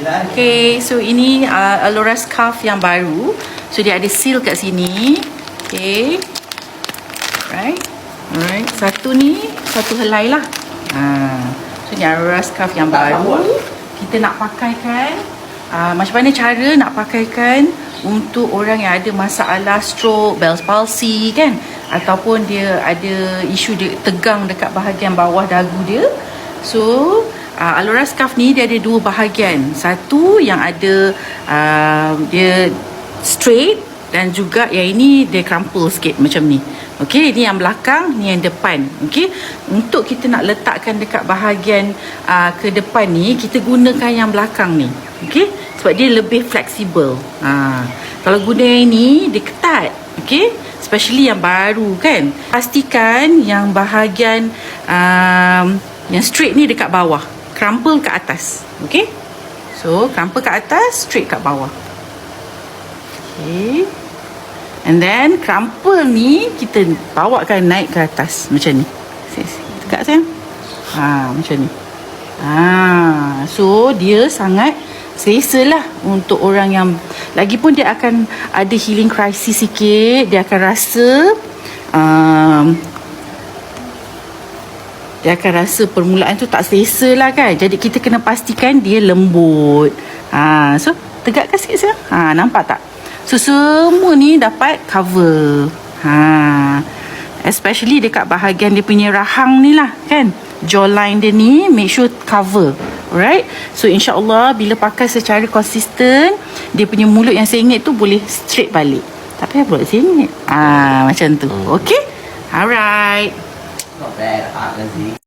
Okay, so ini Alora scarf yang baru. So dia ada seal kat sini. Okay, alright. Satu helai lah. So ni Alora scarf yang baru. Kita nak pakaikan. Macam mana cara nak pakaikan untuk orang yang ada masalah stroke, Bell's palsy kan, ataupun dia ada isu dia tegang dekat bahagian bawah dagu dia. So Alora scarf ni dia ada dua bahagian. Satu yang ada dia straight, dan juga yang ini dia crumple sikit macam ni. Okey, ini yang belakang, ni yang depan. Okey, untuk kita nak letakkan dekat bahagian ke depan ni, kita gunakan yang belakang ni. Okey, sebab dia lebih fleksibel. Kalau guna yang ni dia ketat. Okey, especially yang baru kan. Pastikan yang bahagian yang straight ni dekat bawah, crumple ke atas. Okey, so crumple ke atas, straight kat bawah. Okey, and then crumple ni kita bawakan naik ke atas macam ni. Tegak sayang. Macam ni. So dia sangat selesa lah untuk orang yang, lagipun dia akan ada healing crisis sikit. Dia akan rasa permulaan tu tak selesa lah kan. Jadi kita kena pastikan dia lembut. So tegakkan sikit sayang. Nampak tak? So semua ni dapat cover. Especially dekat bahagian dia punya rahang ni lah kan. Jawline dia ni make sure cover. Alright. So insyaAllah bila pakai secara konsisten, dia punya mulut yang sengit tu boleh straight balik. Tak payah buat sengit. Macam tu. Okay. Alright. Not bad,